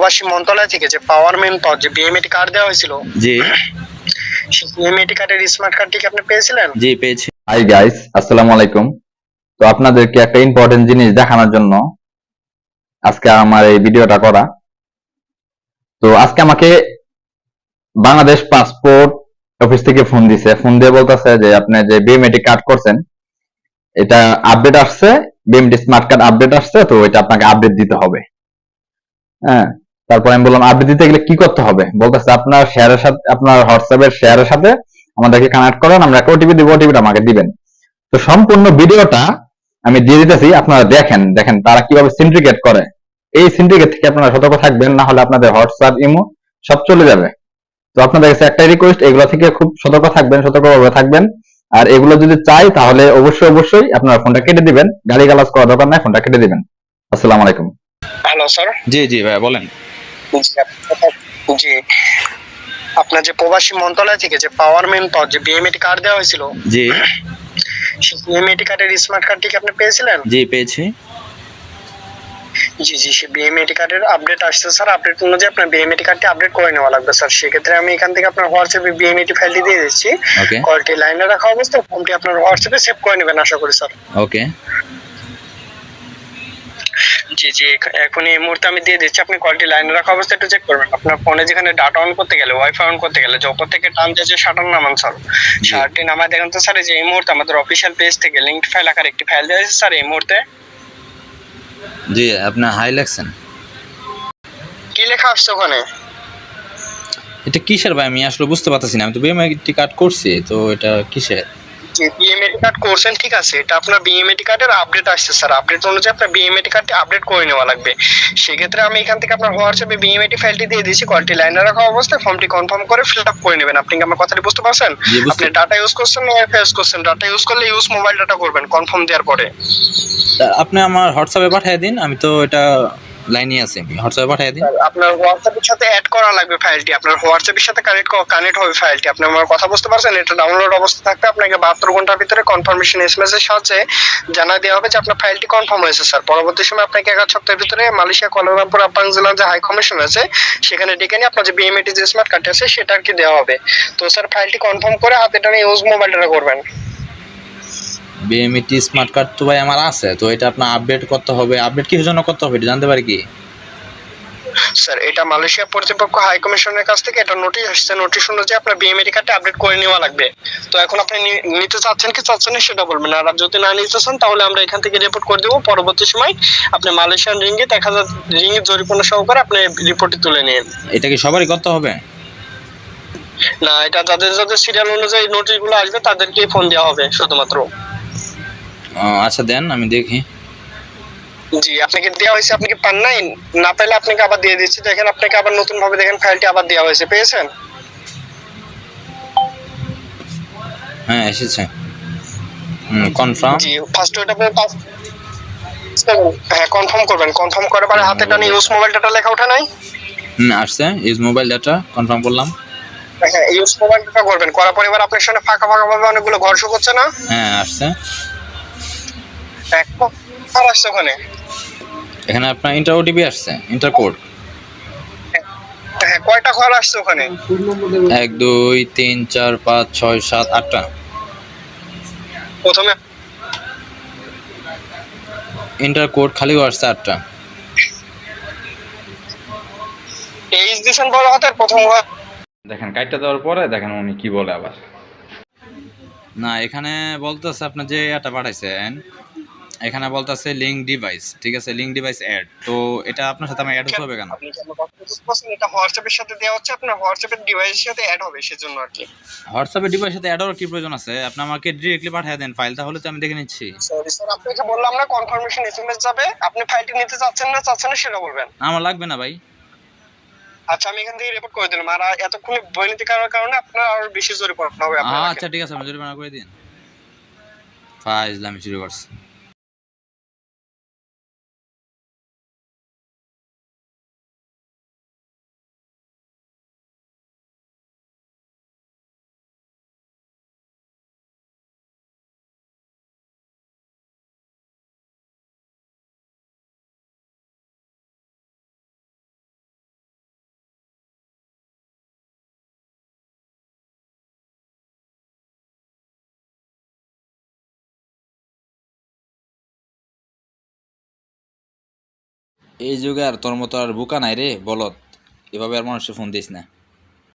প্রবাসী মন্ত্রণালয় থেকে যে পাওয়ার ম্যান পাওয়ার যে বিএমএটি কার্ড দেওয়া হয়েছিল, জি সেই বিএমএটি কার্ডের স্মার্ট কার্ডটি কি আপনি পেয়েছিলেন? জি পেয়েছি। হাই গাইস, আসসালামু আলাইকুম। তো আপনাদেরকে একটা ইম্পর্টেন্ট জিনিস দেখানোর জন্য আজকে আমার এই ভিডিওটা করা। তো আজকে আমাকে বাংলাদেশ পাসপোর্ট অফিস থেকে ফোন দিছে, ফোন দিয়ে বলতেছে যে আপনি যে বিএমএটি কার্ড করছেন এটা আপডেট আসছে, বিএমএটি স্মার্ট কার্ড আপডেট আসছে, তো এটা আপনাকে আপডেট দিতে হবে। হ্যাঁ, তারপর আমি বললাম আপডেট দিতে গেলে কি করতে হবে, বলতেছে আপনার শেয়ারের সাথে, আপনার হোয়াটসঅ্যাপের শেয়ারের সাথে আমাদেরকে কানেক্ট করেন, আমরা একটা ওটিপি দিব, ওটিপিটা আমাকে দিবেন। তো সম্পূর্ণ ভিডিওটা আমি দিয়ে দিতেছি, আপনারা দেখেন দেখেন তারা কিভাবে সিন্ডিকেট করে। এই সিন্ডিকেট থেকে আপনারা সতর্ক থাকবেন, না হলে আপনাদের হোয়াটসঅ্যাপ, ইমো সব চলে যাবে। তো আপনাদের কাছে একটাই রিকোয়েস্ট, এগুলো থেকে খুব সতর্ক থাকবেন, সতর্কভাবে থাকবেন। আর এগুলো যদি চাই তাহলে অবশ্যই অবশ্যই আপনারা ফোনটা কেটে দিবেন, গালিগালাজ করার দরকার নাই, ফোনটা কেটে দিবেন। আসসালামু আলাইকুম। Hello sir. জি জি ভাই বলেন। জি, আপনার যে প্রবাসী মন্ত্রণালয় থেকে যে পাওয়ার ম্যান পাওয়ার যে বিএমএটি কার্ড দেওয়া হয়েছিল, জি সেই বিএমএটি কার্ডের স্মার্ট কার্ডটি কি আপনি পেয়েছিলেন? জি পেয়েছি। জি জি, সেই বিএমএটি কার্ডের আপডেট আসছে স্যার। আপডেট অনুযায়ী আপনার বিএমএটি কার্ডটি আপডেট করে নেওয়া লাগবে স্যার। সেক্ষেত্রে আমি এখান থেকে আপনার হোয়াটসঅ্যাপে বিএমএটি ফাইলটি দিয়ে দিচ্ছি। ওকে কলটি লাইনে রাখা অবস্থায় ফোনটি আপনার হোয়াটসঅ্যাপে সেভ করে নেবেন আশা করি স্যার। ওকে জি জি, এখন এই মুহূর্তে আমি দিয়ে দিচ্ছি। আপনি কলটি লাইনে রাখা অবস্থায় একটু চেক করবেন। আপনার ফোনে যেখানে ডাটা অন করতে গেলে, ওয়াইফাই অন করতে গেলে যে উপর থেকে টান যে শাটার নামান স্যার, শাটারটি নামায় দেখেন তো স্যার। যে এই মুহূর্তে আমাদের অফিসিয়াল পেজ থেকে লিংক ফাইল আকারে একটি ফাইল দেওয়া হয়েছে স্যার এই মুহূর্তে। জি আপনার হাই লাগছেন। কি লেখা আসছে ওখানে? এটা কিসের ভাই, আমি আসলে বুঝতে পারতেছি না। আমি তো বিএমআইটি কার্ড করছি, তো এটা কিসের? যে বিএমএটি কার্ড করছেন ঠিক আছে, এটা আপনার বিএমএটি কার্ডের আপডেট আসছে স্যার। আপডেট অনুযায়ী আপনার বিএমএটি কার্ডটি আপডেট করে নেওয়া লাগবে। সেক্ষেত্রে আমি এখান থেকে আপনার হোয়াটসঅ্যাপে বিএমএটি ফাইলটি দিয়ে দিয়েছি। কলটি লাইনে রাখা অবস্থায় ফর্মটি কনফার্ম করে ফিল আপ করে নেবেন। আপনি কি আমার কথাটি বুঝতে পারছেন? জি আপনি বুঝতে। ডাটা ইউজ করছেন না ওয়াইফাই ইউজ করছেন? ডাটা ইউজ করলে ইউজ মোবাইল ডাটা করবেন কনফার্ম দেওয়ার পরে। আপনি আমার হোয়াটসঅ্যাপে পাঠিয়ে দিন, আমি তো এটা লাইনে আছি, আমি হোয়াটসঅ্যাপে পাঠিয়ে দিন। স্যার আপনার হোয়াটসঅ্যাপের সাথে অ্যাড করা লাগবে ফাইলটি। আপনার হোয়াটসঅ্যাপের সাথে কানেক্ট হবে ফাইলটি। আপনি আমার কথা বুঝতে পারছেন? এটা ডাউনলোড অবস্থা থাকতে আপনাকে 72 ঘন্টার ভিতরে কনফার্মেশন এসএমএস এর সাহায্যে জানা দেওয়া হবে যে আপনার ফাইলটি কনফার্ম হয়েছে স্যার। পরবর্তী সময় আপনাকে 1 সপ্তাহের ভিতরে মালয়েশিয়া কুয়ালালামপুর আপাং জেলার যে হাই কমিশন আছে সেখানে ডেকে নিয়ে আপনার যে বিএমএটি যে স্মার্ট কার্ডটি আছে সেটা আর কি দেওয়া হবে। তো স্যার ফাইলটি কনফার্ম করে হাতে টানে ইউজ মোবাইলটা করবেন। বিএমইটি স্মার্ট কার্ড তো ভাই আমার আছে, তো এটা আপনার আপডেট করতে হবে। আপডেট কিসের জন্য করতে হবে এটা জানতে পারি কি? স্যার এটা মালয়েশিয়া কর্তৃপক্ষ হাই কমিশনের কাছ থেকে একটা নোটিশ আসছে। নোটিশ অনুযায়ী আপনার বিএমএটি কার্ডটা আপডেট করে নেওয়া লাগবে। তো এখন আপনি নিতে চাচ্ছেন কি চাচ্ছেন না সেটা বলবেন। আর যদি না নিতে চান তাহলে আমরা এখান থেকে রিপোর্ট করে দেবো। পরবর্তী সময় আপনি মালয়েশিয়ান রিঙ্গিত 1000 রিঙ্গিত জরিমানা সহকারে আপনি রিপোর্টটি তুলে নিন। এটা কি সবারই করতে হবে? না, এটা যাদের যাদের সিরিয়াল অনুযায়ী নোটিশগুলো আসবে তাদেরকে ফোন দেওয়া হবে শুধুমাত্র। আচ্ছা দেন, আমি দেখি। জি, আপনাকে দেওয়া হয়েছে, আপনি কি পান নাই? না পেলে আপনাকে আবার দিয়ে দিচ্ছি। দেখেন আপনাকে আবার নতুন ভাবে দেখেন ফাইলটি আবার দেওয়া হয়েছে, পেয়েছেন? হ্যাঁ এসেছে। কনফার্ম। জি, ফার্স্ট ওটা হ্যাঁ কনফার্ম করবেন। কনফার্ম করার পরে হাতে টানে ইউজ মোবাইল ডাটা লেখা ওঠে নাই? আসছে, ইউজ মোবাইল ডাটা কনফার্ম করলাম। হ্যাঁ ইউজ মোবাইল ডাটা করবেন। করার পরে এবার আপনার সামনে ফাঁকা ফাঁকা ভাবে অনেকগুলো ঘর শো করছে না? হ্যাঁ আসছে। এক আর আসছে ওখানে। এখানে আপনার ইন্টার ওটিপি আসছে, ইন্টার কোড। হ্যাঁ কয়টা ঘর আসছে ওখানে? 1 2 3 4 5 6 7 8টা। প্রথমে ইন্টার কোড খালি আসছে 8টা। এইচ দিছেন বড় হাতের প্রথম ঘর। দেখেন কাইটটা দেওয়ার পরে দেখেন উনি কি বলে আবার। না এখানে বলতেছে আপনার যে এটা পাঠাইছেন, এখানে বলতেছে লিংক ডিভাইস, ঠিক আছে, লিংক ডিভাইস অ্যাড। তো এটা আপনার সাথে আমার অ্যাড হতে হবে কেন? আপনি কি আমার কথা বুঝতে পারছেন? এটা হোয়াটসঅ্যাপের সাথে দেওয়া হচ্ছে, আপনার হোয়াটসঅ্যাপের ডিভাইসের সাথে অ্যাড হবে সেজন্য আর কি। হোয়াটসঅ্যাপে ডিভাইসের সাথে অ্যাড হওয়ার কি প্রয়োজন আছে? আপনি আমাকে ডিরেক্টলি পাঠিয়ে দেন ফাইল, তাহলে তো আমি দেখে নিচ্ছি। সরি স্যার, আপনাকে বললাম না কনফার্মেশন এসএমএস যাবে। আপনি ফাইলটি নিতে চাচ্ছেন না চাচ্ছেন না সেটা বলবেন। আমার লাগবে না ভাই। আচ্ছা আমি এখান থেকে রিপোর্ট করে দিলাম। আর এতক্ষণ বৈনিতি করার কারণে আপনার আরো বেশি জরিমানা হবে আপনার। আচ্ছা ঠিক আছে, আমি জরিমানা করে দিন। ফাইজলামি শুরু করছে। এই যুগে আর তোর মতো আর বোকা নাই রে বলত, এভাবে আর মানুষের ফোন দিস না।